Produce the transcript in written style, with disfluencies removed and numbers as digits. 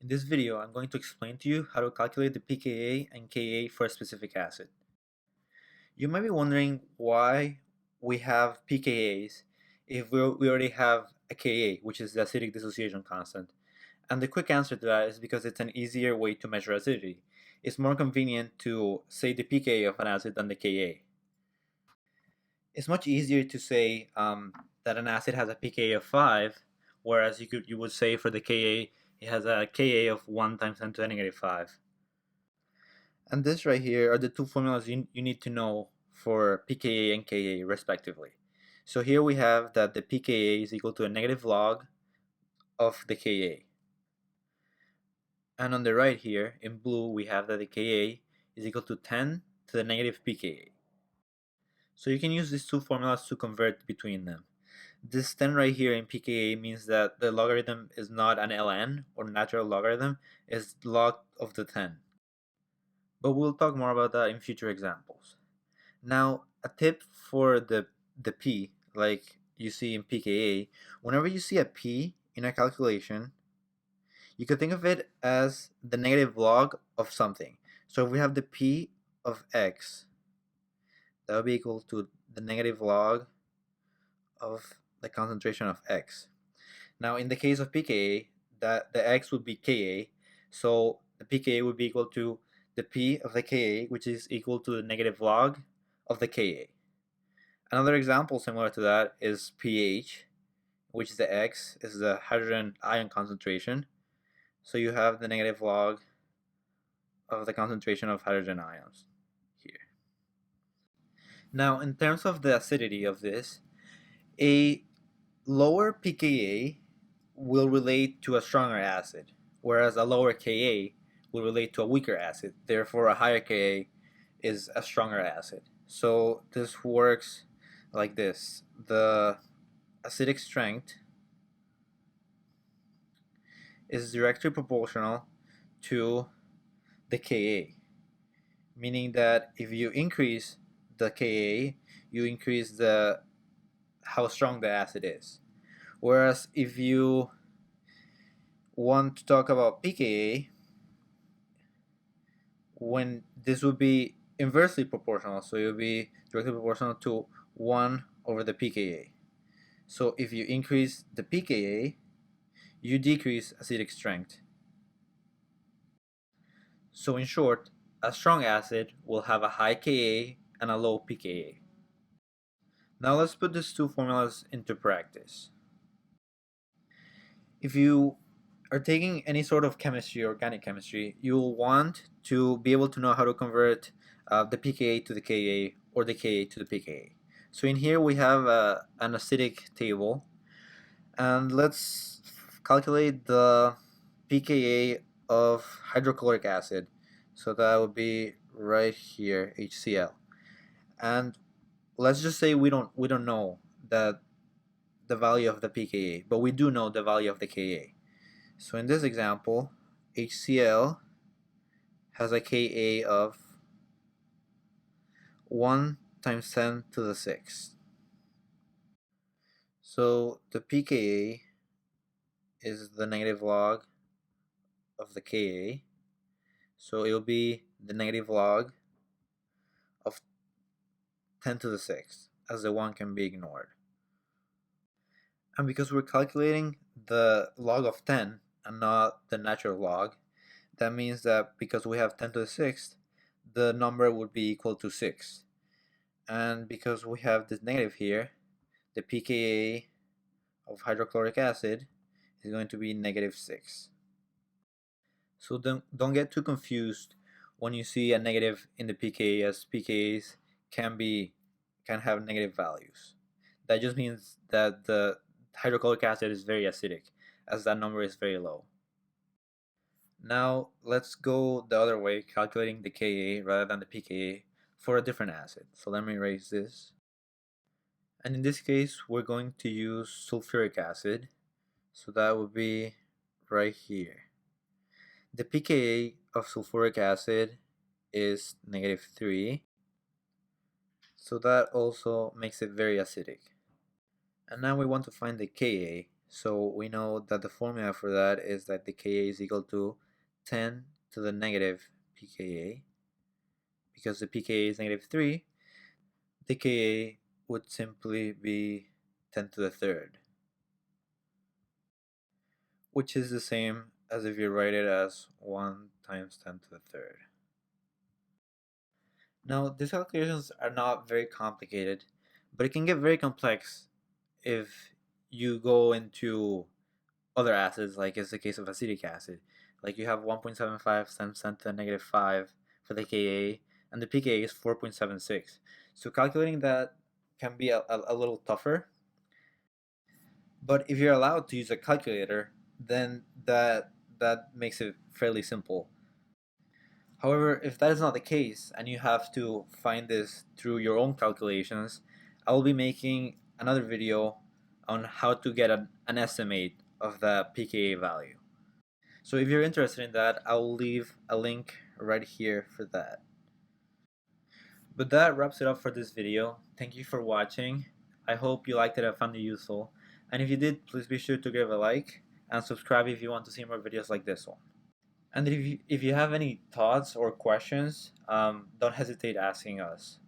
In this video, I'm going to explain to you how to calculate the pKa and Ka for a specific acid. You might be wondering why we have pKa's if we already have a Ka, which is the acidic dissociation constant. And the quick answer to that is because it's an easier way to measure acidity. It's more convenient to say the pKa of an acid than the Ka. It's much easier to say that an acid has a pKa of 5, whereas you would say for the Ka it has a Ka of 1 times 10 to the negative 5. And this right here are the two formulas you need to know for pKa and Ka respectively. So here we have that the pKa is equal to a negative log of the Ka. And on the right here, in blue, we have that the Ka is equal to 10 to the negative pKa. So you can use these two formulas to convert between them. This 10 right here in pKa means that the logarithm is not an ln or natural logarithm, it's log of the 10. But we'll talk more about that in future examples. Now, a tip for the p, like you see in pKa, whenever you see a p in a calculation, you can think of it as the negative log of something. So if we have the p of x, that would be equal to the negative log of the concentration of x. Now, in the case of pKa, that the x would be Ka, so the pKa would be equal to the p of the Ka, which is equal to the negative log of the Ka. Another example similar to that is pH, which is the x is the hydrogen ion concentration. So you have the negative log of the concentration of hydrogen ions here. Now, in terms of the acidity of this, a lower pKa will relate to a stronger acid, whereas a lower Ka will relate to a weaker acid. Therefore, a higher Ka is a stronger acid. So this works like this. The acidic strength is directly proportional to the Ka, meaning that if you increase the Ka, you increase the how strong the acid is. Whereas if you want to talk about pKa, when this would be inversely proportional, so it would be directly proportional to 1 over the pKa. So if you increase the pKa, you decrease acidic strength. So in short, a strong acid will have a high Ka and a low pKa. Now let's put these two formulas into practice. If you are taking any sort of chemistry, organic chemistry, you'll want to be able to know how to convert the pKa to the Ka or the Ka to the pKa. So in here we have an acidic table, and let's calculate the pKa of hydrochloric acid. So that would be right here, HCl. And let's just say we don't know that the value of the pKa, but we do know the value of the Ka. So in this example, HCl has a Ka of 1 times 10 to the 6th. So the pKa is the negative log of the Ka. So it will be the negative log of 10 to the 6th, as the 1 can be ignored. And because we're calculating the log of 10 and not the natural log, that means that because we have 10 to the 6th, the number would be equal to 6. And because we have this negative here, the pKa of hydrochloric acid is going to be negative 6. So don't get too confused when you see a negative in the pKa, as pKa's can have negative values. That just means that the hydrochloric acid is very acidic, as that number is very low. Now let's go the other way, calculating the Ka rather than the pKa for a different acid. So let me erase this. And in this case, we're going to use sulfuric acid. So that would be right here. The pKa of sulfuric acid is negative 3. So that also makes it very acidic. And now we want to find the Ka. So we know that the formula for that is that the Ka is equal to 10 to the negative pKa. Because the pKa is negative 3, the Ka would simply be 10 to the third, which is the same as if you write it as 1 times 10 to the third. Now, these calculations are not very complicated, but it can get very complex if you go into other acids, like is the case of acetic acid. Like you have 1.75 times 10 to the negative 5 for the Ka, and the pKa is 4.76. So calculating that can be a little tougher, but if you're allowed to use a calculator, then that makes it fairly simple. However, if that is not the case and you have to find this through your own calculations, I will be making another video on how to get an estimate of the pKa value. So if you're interested in that, I'll leave a link right here for that. But that wraps it up for this video. Thank you for watching. I hope you liked it and found it useful. And if you did, please be sure to give a like and subscribe if you want to see more videos like this one. And if you have any thoughts or questions, don't hesitate asking us.